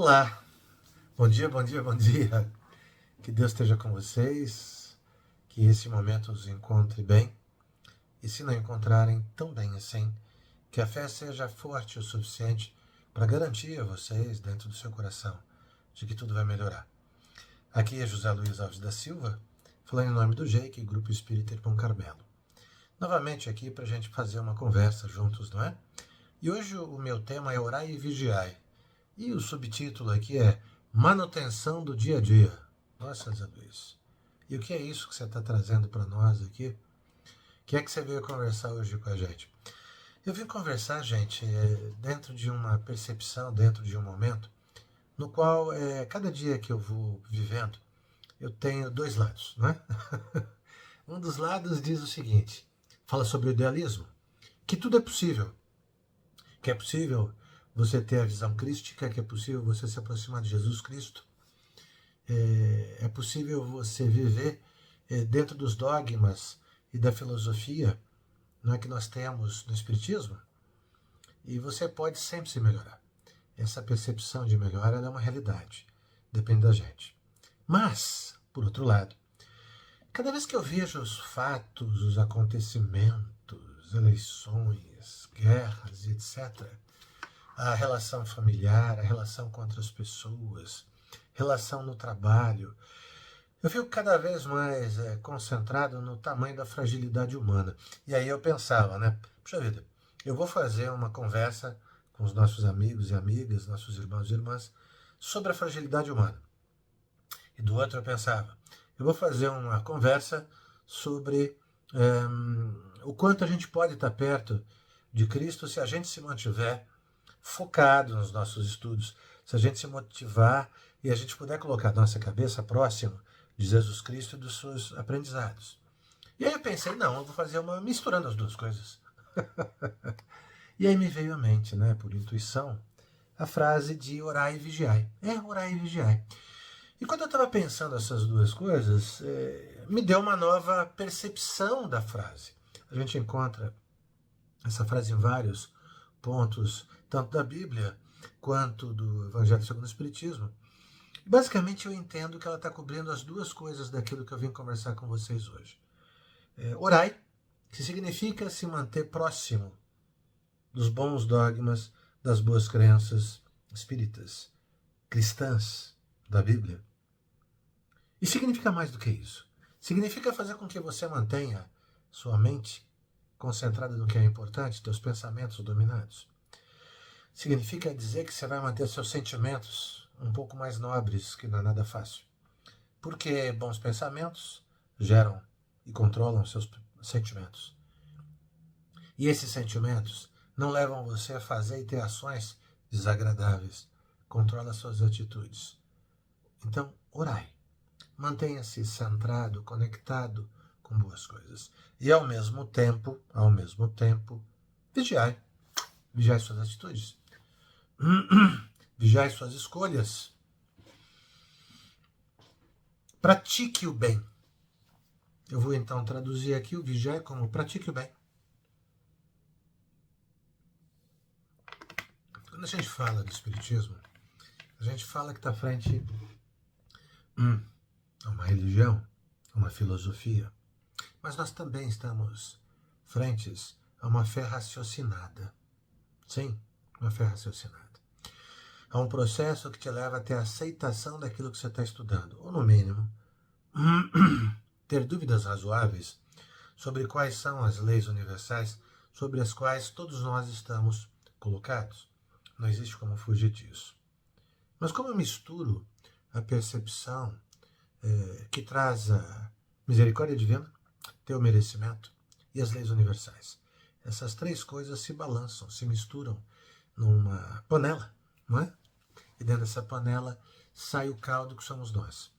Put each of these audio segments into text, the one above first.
Olá, bom dia, bom dia, bom dia. Que Deus esteja com vocês, que esse momento os encontre bem, e se não encontrarem tão bem assim, que a fé seja forte o suficiente para garantir a vocês, dentro do seu coração, de que tudo vai melhorar. Aqui é José Luiz Alves da Silva, falando em nome do Jake, Grupo Espírita Irmão Carmelo. Novamente aqui para a gente fazer uma conversa juntos, não é? E hoje o meu tema é Orai e Vigiai. E o subtítulo aqui é Manutenção do Dia a Dia. Nossa, Zé Luiz. E o que é isso que você está trazendo para nós aqui? O que é que você veio conversar hoje com a gente? Eu vim conversar, gente, dentro de uma percepção, dentro de um momento, no qual, cada dia que eu vou vivendo, eu tenho dois lados, né? Um dos lados diz o seguinte, fala sobre o idealismo, que tudo é possível, que é possível você ter a visão crística, que é possível você se aproximar de Jesus Cristo, é possível você viver dentro dos dogmas e da filosofia, não é, que nós temos no Espiritismo, e você pode sempre se melhorar. Essa percepção de melhora é uma realidade, depende da gente. Mas, por outro lado, cada vez que eu vejo os fatos, os acontecimentos, eleições, guerras, etc., a relação familiar, a relação com outras pessoas, relação no trabalho, eu fico cada vez mais concentrado no tamanho da fragilidade humana. E aí eu pensava, né? Puxa vida, eu vou fazer uma conversa com os nossos amigos e amigas, nossos irmãos e irmãs, sobre a fragilidade humana. E do outro eu pensava, eu vou fazer uma conversa sobre o quanto a gente pode estar perto de Cristo se a gente se mantiver focado nos nossos estudos, se a gente se motivar e a gente puder colocar nossa cabeça próximo de Jesus Cristo e dos seus aprendizados. E aí eu pensei, não, eu vou fazer uma misturando as duas coisas. E aí me veio à mente, né, por intuição, a frase de orai e vigiai. Orai e vigiai. E quando eu estava pensando essas duas coisas, me deu uma nova percepção da frase. A gente encontra essa frase em vários pontos, tanto da Bíblia quanto do Evangelho segundo o Espiritismo. Basicamente eu entendo que ela está cobrindo as duas coisas daquilo que eu vim conversar com vocês hoje. Orai, que significa se manter próximo dos bons dogmas, das boas crenças espíritas, cristãs da Bíblia. E significa mais do que isso. Significa fazer com que você mantenha sua mente concentrada no que é importante, teus pensamentos dominados. Significa dizer que você vai manter seus sentimentos um pouco mais nobres, que não é nada fácil. Porque bons pensamentos geram e controlam seus sentimentos. E esses sentimentos não levam você a fazer e ter ações desagradáveis. Controla suas atitudes. Então, orai. Mantenha-se centrado, conectado com boas coisas. E ao mesmo tempo, vigiai. Vigiai suas atitudes. Vigiai suas escolhas. Pratique o bem. Eu vou então traduzir aqui o vigiai como pratique o bem. Quando a gente fala do Espiritismo, a gente fala que está frente a uma religião, a uma filosofia, mas nós também estamos frentes a uma fé raciocinada. Sim, uma fé raciocinada. Há um processo que te leva a ter a aceitação daquilo que você está estudando, ou no mínimo, ter dúvidas razoáveis sobre quais são as leis universais sobre as quais todos nós estamos colocados. Não existe como fugir disso. Mas como eu misturo a percepção que traz a misericórdia divina, teu merecimento e as leis universais, essas três coisas se balançam, se misturam numa panela, não é? E dentro dessa panela sai o caldo que somos nós.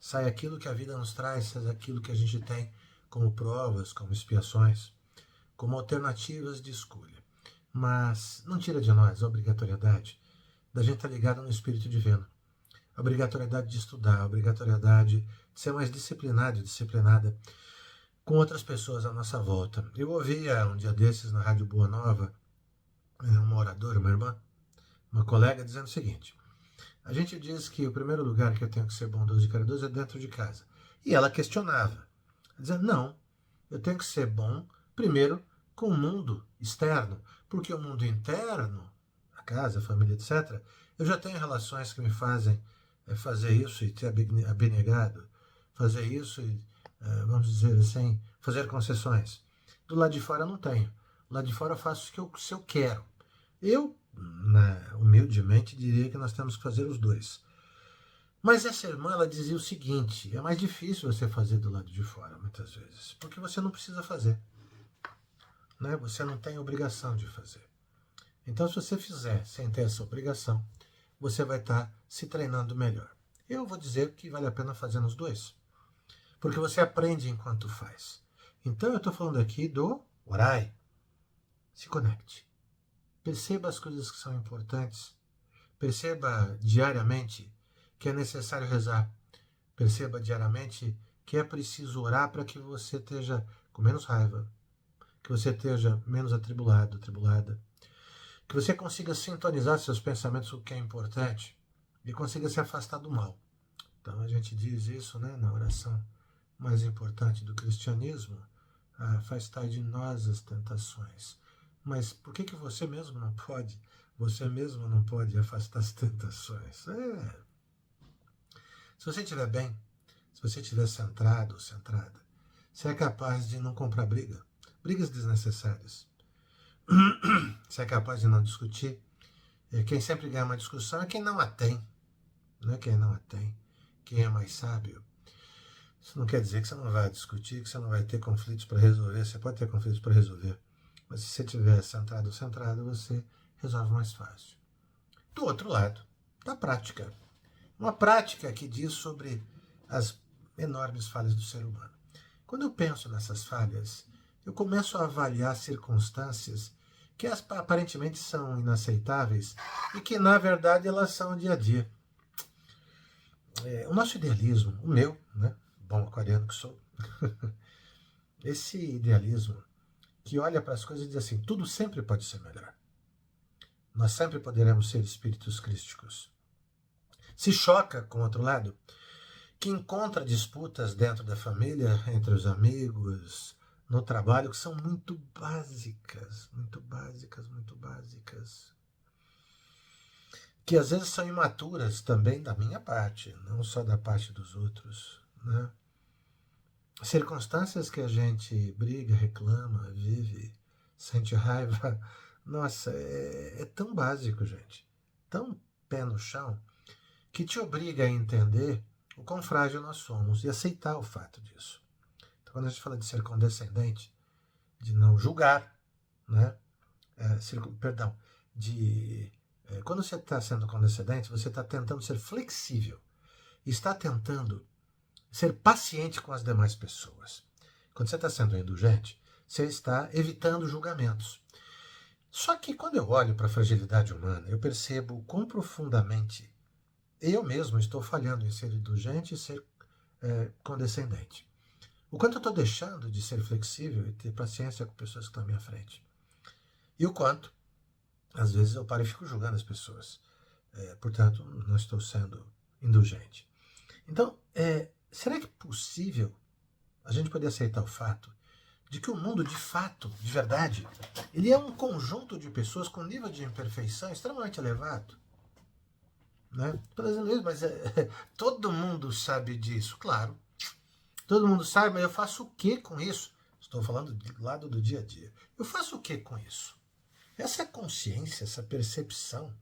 Sai aquilo que a vida nos traz, sai aquilo que a gente tem como provas, como expiações, como alternativas de escolha. Mas não tira de nós a obrigatoriedade da gente estar ligado no Espírito Divino. A obrigatoriedade de estudar, a obrigatoriedade de ser mais disciplinado e disciplinada com outras pessoas à nossa volta. Eu ouvia um dia desses na Rádio Boa Nova, uma oradora, uma irmã, uma colega, dizendo o seguinte: A gente diz que o primeiro lugar que eu tenho que ser bondoso e caridoso é dentro de casa. E ela questionava, dizendo, não, eu tenho que ser bom primeiro com o mundo externo, porque o mundo interno, a casa, a família, etc., eu já tenho relações que me fazem fazer isso e ter abnegado, fazer isso e, vamos dizer assim, fazer concessões. Do lado de fora eu não tenho. Do lado de fora eu faço o que se eu quero. Eu, humildemente, diria que nós temos que fazer os dois. Mas essa irmã, ela dizia o seguinte, é mais difícil você fazer do lado de fora, muitas vezes, porque você não precisa fazer. Né? Você não tem obrigação de fazer. Então, se você fizer sem ter essa obrigação, você vai estar se treinando melhor. Eu vou dizer que vale a pena fazer nos dois, porque você aprende enquanto faz. Então, eu estou falando aqui do orai. Se conecte. Perceba as coisas que são importantes. Perceba diariamente que é necessário rezar. Perceba diariamente que é preciso orar para que você esteja com menos raiva, que você esteja menos atribulado, atribulada, que você consiga sintonizar seus pensamentos com o que é importante e consiga se afastar do mal. Então a gente diz isso, né, na oração mais importante do cristianismo, afastai de nós as tentações. Mas por que você mesmo não pode? Você mesmo não pode afastar as tentações. Se você estiver bem, se você estiver centrado ou centrada, você é capaz de não comprar brigas desnecessárias. Você é capaz de não discutir. Quem sempre ganha uma discussão é quem não a tem. Não é quem não a tem. Quem é mais sábio. Isso não quer dizer que você não vai discutir, que você não vai ter conflitos para resolver. Você pode ter conflitos para resolver. Mas se você estiver centrado ou centrada, você resolve mais fácil. Do outro lado, da prática. Uma prática que diz sobre as enormes falhas do ser humano. Quando eu penso nessas falhas, eu começo a avaliar circunstâncias que aparentemente são inaceitáveis e que, na verdade, elas são o dia a dia. O nosso idealismo, o meu, né, bom aquariano que sou, esse idealismo que olha para as coisas e diz assim, tudo sempre pode ser melhor. Nós sempre poderemos ser espíritos crísticos. Se choca, com o outro lado, que encontra disputas dentro da família, entre os amigos, no trabalho, que são muito básicas, muito básicas, muito básicas. Que às vezes são imaturas também da minha parte, não só da parte dos outros. Né? Circunstâncias que a gente briga, reclama, vive, sente raiva, nossa, é tão básico, gente. Tão pé no chão, que te obriga a entender o quão frágil nós somos e aceitar o fato disso. Então, quando a gente fala de ser condescendente, de não julgar, né? Quando você está sendo condescendente, você está tentando ser flexível, está tentando ser paciente com as demais pessoas. Quando você está sendo indulgente, você está evitando julgamentos. Só que quando eu olho para a fragilidade humana, eu percebo quão profundamente eu mesmo estou falhando em ser indulgente e ser condescendente. O quanto eu estou deixando de ser flexível e ter paciência com pessoas que estão à minha frente. E o quanto, às vezes, eu paro e fico julgando as pessoas. Portanto, não estou sendo indulgente. Então, será que é possível a gente poder aceitar o fato de que o mundo, de fato, de verdade, ele é um conjunto de pessoas com nível de imperfeição extremamente elevado? Né? Mas todo mundo sabe disso, claro. Todo mundo sabe, mas eu faço o que com isso? Estou falando do lado do dia a dia. Eu faço o que com isso? Essa consciência, essa percepção,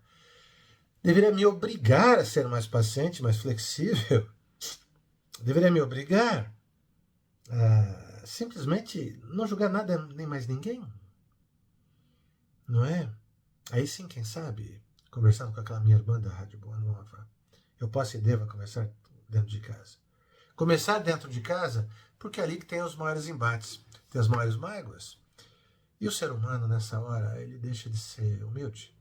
deveria me obrigar a ser mais paciente, mais flexível. Deveria me obrigar a simplesmente não julgar nada nem mais ninguém. Não é? Aí sim, quem sabe, conversando com aquela minha irmã da Rádio Boa Nova, eu posso e devo conversar dentro de casa. Começar dentro de casa, porque é ali que tem os maiores embates, tem as maiores mágoas. E o ser humano, nessa hora, ele deixa de ser humilde.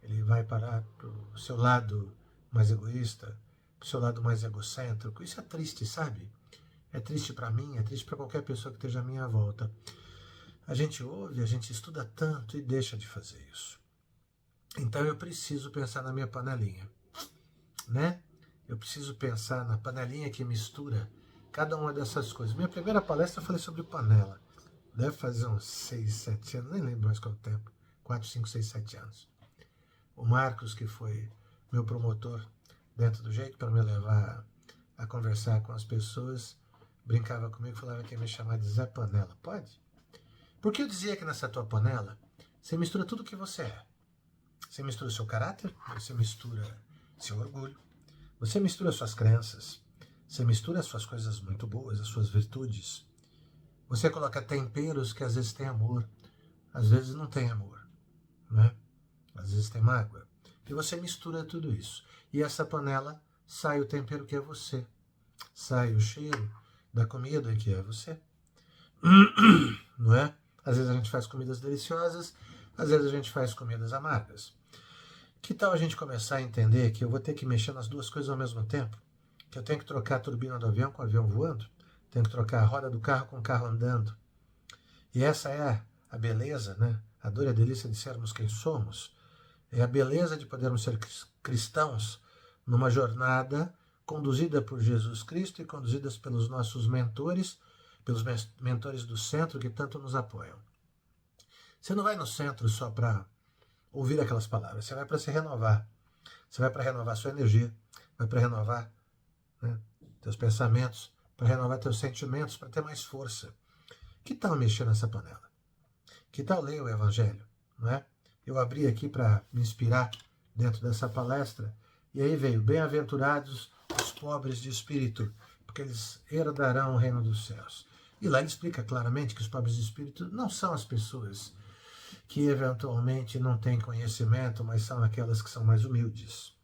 Ele vai parar para o seu lado mais egoísta, para o seu lado mais egocêntrico. Isso é triste, sabe? É triste para mim, é triste para qualquer pessoa que esteja à minha volta. A gente ouve, a gente estuda tanto e deixa de fazer isso. Então eu preciso pensar na minha panelinha. né? Eu preciso pensar na panelinha que mistura cada uma dessas coisas. Minha primeira palestra eu falei sobre panela. Deve fazer uns 6, 7 anos, nem lembro mais quanto tempo. 4, 5, 6, 7 anos. O Marcos, que foi meu promotor dentro do jeito para me levar a conversar com as pessoas, brincava comigo e falava que ia me chamar de Zé Panela. Pode? Porque eu dizia que nessa tua panela você mistura tudo o que você é. Você mistura o seu caráter, você mistura seu orgulho, você mistura suas crenças, você mistura as suas coisas muito boas, as suas virtudes. Você coloca temperos que às vezes tem amor, às vezes não tem amor, né? Às vezes tem mágoa. E você mistura tudo isso. E essa panela sai o tempero que é você. Sai o cheiro da comida que é você. Não é? Às vezes a gente faz comidas deliciosas, às vezes a gente faz comidas amargas. Que tal a gente começar a entender que eu vou ter que mexer nas duas coisas ao mesmo tempo? Que eu tenho que trocar a turbina do avião com o avião voando? Tenho que trocar a roda do carro com o carro andando? E essa é a beleza, né? A dor e a delícia de sermos quem somos. É a beleza de podermos ser cristãos numa jornada conduzida por Jesus Cristo e conduzidas pelos nossos mentores, pelos mentores do centro que tanto nos apoiam. Você não vai no centro só para ouvir aquelas palavras, você vai para se renovar. Você vai para renovar sua energia, vai para renovar, né, teus pensamentos, para renovar teus sentimentos, para ter mais força. Que tal mexer nessa panela? Que tal ler o Evangelho? Não é? Eu abri aqui para me inspirar dentro dessa palestra, e aí veio: bem-aventurados os pobres de espírito, porque eles herdarão o reino dos céus. E lá ele explica claramente que os pobres de espírito não são as pessoas que eventualmente não têm conhecimento, mas são aquelas que são mais humildes.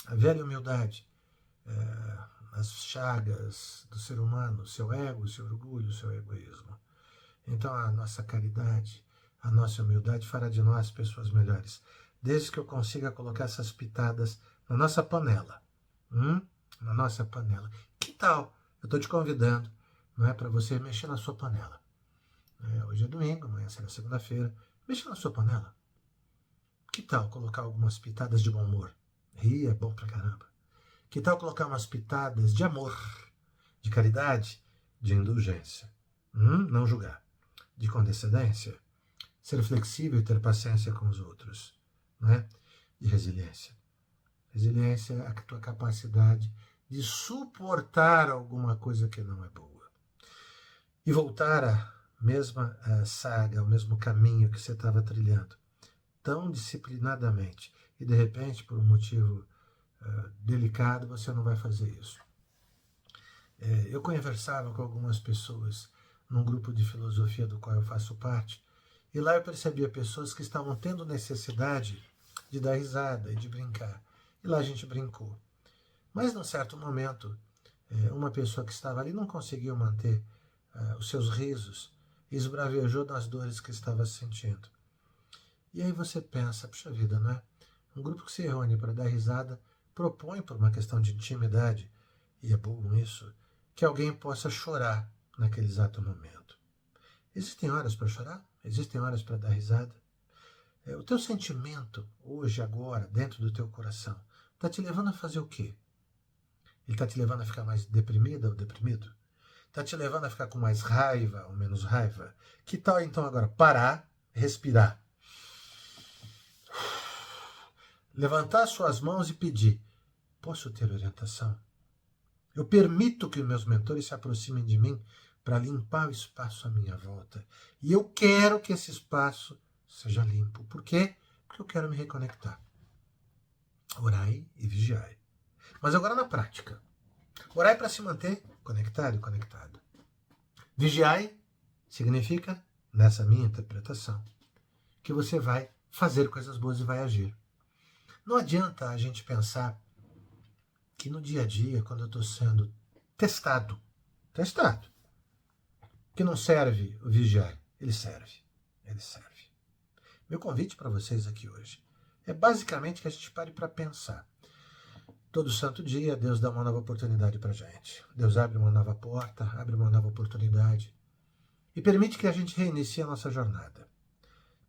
A velha humildade, as chagas do ser humano, seu ego, seu orgulho, seu egoísmo. Então a nossa caridade, a nossa humildade fará de nós pessoas melhores, desde que eu consiga colocar essas pitadas na nossa panela. Na nossa panela. Que tal? Eu estou te convidando, não é, para você mexer na sua panela. Hoje é domingo, amanhã será segunda-feira. Mexa na sua panela. Que tal colocar algumas pitadas de bom humor? Rir é bom pra caramba. Que tal colocar umas pitadas de amor, de caridade, de indulgência? Não julgar. De condescendência. Ser flexível e ter paciência com os outros. Não é? De resiliência. Resiliência é a tua capacidade de suportar alguma coisa que não é boa. E voltar à mesma saga, ao mesmo caminho que você estava trilhando, tão disciplinadamente, e de repente, por um motivo delicado, você não vai fazer isso. Eu conversava com algumas pessoas num grupo de filosofia do qual eu faço parte, e lá eu percebia pessoas que estavam tendo necessidade de dar risada e de brincar. E lá a gente brincou. Mas, num certo momento, uma pessoa que estava ali não conseguiu manter os seus risos e esbravejou nas dores que estava sentindo. E aí você pensa, puxa vida, não é? Um grupo que se reúne para dar risada propõe, por uma questão de intimidade, e é bom isso, que alguém possa chorar naquele exato momento. Existem horas para chorar? Existem horas para dar risada? O teu sentimento, hoje, agora, dentro do teu coração, está te levando a fazer o quê? Ele está te levando a ficar mais deprimida ou deprimido? Está te levando a ficar com mais raiva ou menos raiva? Que tal então agora parar, respirar, levantar suas mãos e pedir: posso ter orientação? Eu permito que meus mentores se aproximem de mim para limpar o espaço à minha volta. E eu quero que esse espaço seja limpo. Por quê? Porque eu quero me reconectar. Orai e vigiai. Mas agora na prática. Orai para se manter conectado e conectado. Vigiai significa, nessa minha interpretação, que você vai fazer coisas boas e vai agir. Não adianta a gente pensar que no dia a dia, quando eu estou sendo testado, que não serve o vigiar, ele serve. Meu convite para vocês aqui hoje é basicamente que a gente pare para pensar. Todo santo dia, Deus dá uma nova oportunidade para a gente. Deus abre uma nova porta, abre uma nova oportunidade e permite que a gente reinicie a nossa jornada.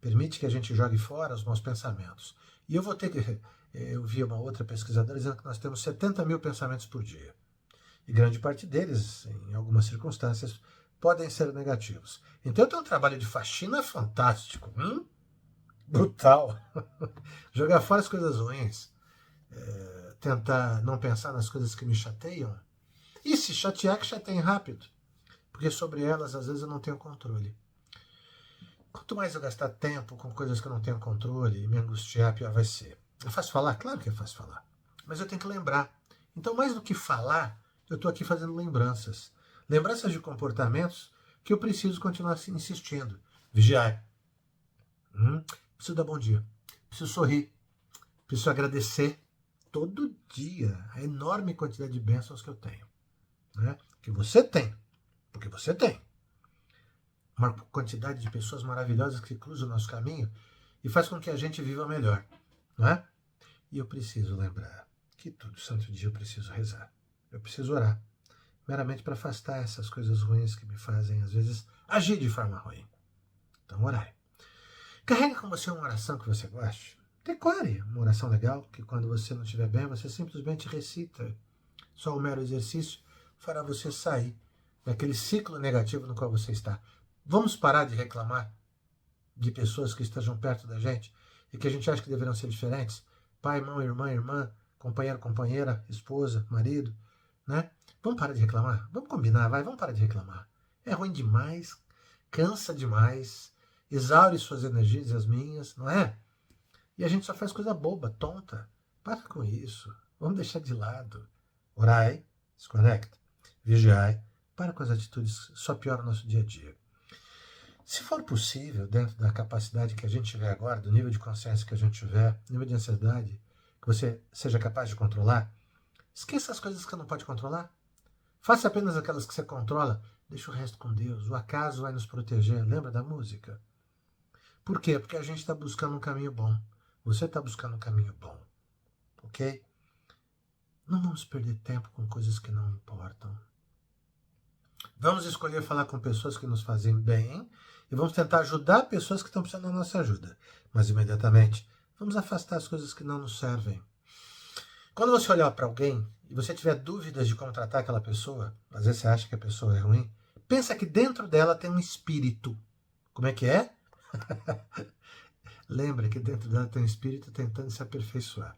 Permite que a gente jogue fora os maus pensamentos. E eu vou ter que Eu vi uma outra pesquisadora dizendo que nós temos 70 mil pensamentos por dia. E grande parte deles, em algumas circunstâncias, podem ser negativos. Então eu tenho um trabalho de faxina fantástico, brutal. Jogar fora as coisas ruins, tentar não pensar nas coisas que me chateiam. E se chatear, que chateiem rápido. Porque sobre elas, às vezes, eu não tenho controle. Quanto mais eu gastar tempo com coisas que eu não tenho controle e me angustiar, pior vai ser. É fácil falar? Claro que é fácil falar. Mas eu tenho que lembrar. Então, mais do que falar, eu estou aqui fazendo lembranças. Lembranças de comportamentos que eu preciso continuar insistindo. Vigiar. Preciso dar bom dia. Preciso sorrir. Preciso agradecer todo dia a enorme quantidade de bênçãos que eu tenho. Né? Que você tem. Porque você tem. Uma quantidade de pessoas maravilhosas que cruzam o nosso caminho e faz com que a gente viva melhor. Não é? E eu preciso lembrar que todo santo dia eu preciso rezar. Eu preciso orar. Meramente para afastar essas coisas ruins que me fazem, às vezes, agir de forma ruim. Então, orai. Carregue com você uma oração que você goste. Decore uma oração legal, que quando você não estiver bem, você simplesmente recita. Só o mero exercício fará você sair daquele ciclo negativo no qual você está. Vamos parar de reclamar de pessoas que estejam perto da gente e que a gente acha que deverão ser diferentes. Pai, irmã, companheiro, companheira, esposa, marido, né? Vamos parar de reclamar? Vamos combinar, vamos parar de reclamar. É ruim demais, cansa demais, exaure suas energias e as minhas, não é? E a gente só faz coisa boba, tonta. Para com isso. Vamos deixar de lado. Orai, desconecta, vigiai, para com as atitudes que só pioram o nosso dia a dia. Se for possível, dentro da capacidade que a gente tiver agora, do nível de consciência que a gente tiver, do nível de ansiedade, que você seja capaz de controlar, esqueça as coisas que você não pode controlar. Faça apenas aquelas que você controla. Deixa o resto com Deus. O acaso vai nos proteger. Lembra da música? Por quê? Porque a gente está buscando um caminho bom. Você está buscando um caminho bom. Ok? Não vamos perder tempo com coisas que não importam. Vamos escolher falar com pessoas que nos fazem bem e vamos tentar ajudar pessoas que estão precisando da nossa ajuda. Mas imediatamente, vamos afastar as coisas que não nos servem. Quando você olhar para alguém e você tiver dúvidas de como tratar aquela pessoa, às vezes você acha que a pessoa é ruim, pensa que dentro dela tem um espírito. Como é que é? Lembra que dentro dela tem um espírito tentando se aperfeiçoar,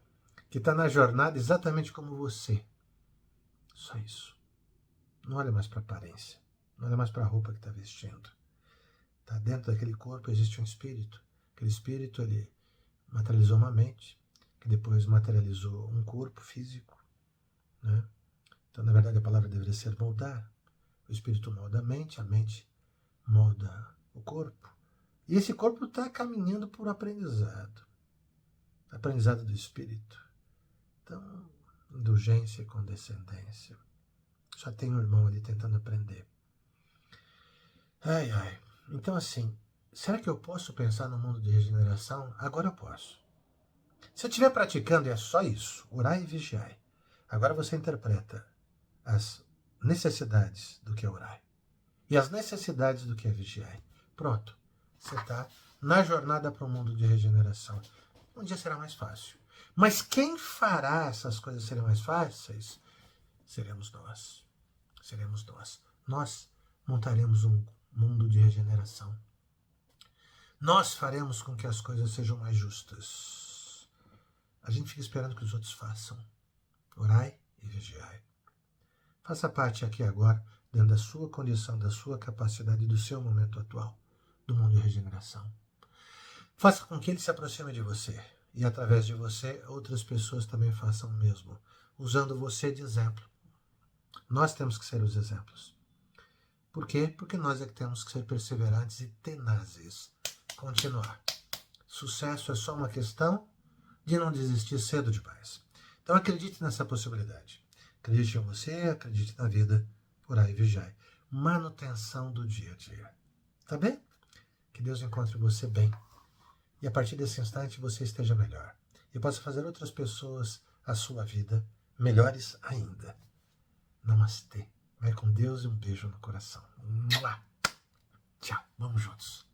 que está na jornada exatamente como você. Só isso. Não olha mais para a aparência, não olha mais para a roupa que está vestindo. Tá dentro daquele corpo existe um espírito. Aquele espírito ele materializou uma mente, que depois materializou um corpo físico. Né? Então, na verdade, a palavra deveria ser moldar. O espírito molda a mente molda o corpo. E esse corpo está caminhando por aprendizado. Aprendizado do espírito. Então, indulgência e condescendência. Só tem um irmão ali tentando aprender. Ai. Então, assim, será que eu posso pensar no mundo de regeneração? Agora eu posso. Se eu estiver praticando, é só isso. Orai e vigiai. Agora você interpreta as necessidades do que é orai e as necessidades do que é vigiai. Pronto. Você está na jornada para o mundo de regeneração. Um dia será mais fácil. Mas quem fará essas coisas serem mais fáceis? Seremos nós. Seremos nós. Nós montaremos um mundo de regeneração. Nós faremos com que as coisas sejam mais justas. A gente fica esperando que os outros façam. Orai e vigiai. Faça parte aqui agora, dentro da sua condição, da sua capacidade, do seu momento atual, do mundo de regeneração. Faça com que ele se aproxime de você. E através de você, outras pessoas também façam o mesmo. Usando você de exemplo. Nós temos que ser os exemplos. Por quê? Porque nós é que temos que ser perseverantes e tenazes. Continuar. Sucesso é só uma questão de não desistir cedo demais. Então acredite nessa possibilidade. Acredite em você, acredite na vida. Orai e vigiai. Manutenção do dia a dia. Tá bem? Que Deus encontre você bem. E a partir desse instante você esteja melhor. E possa fazer outras pessoas a sua vida melhores ainda. Namastê. Vai com Deus e um beijo no coração. Tchau. Vamos juntos.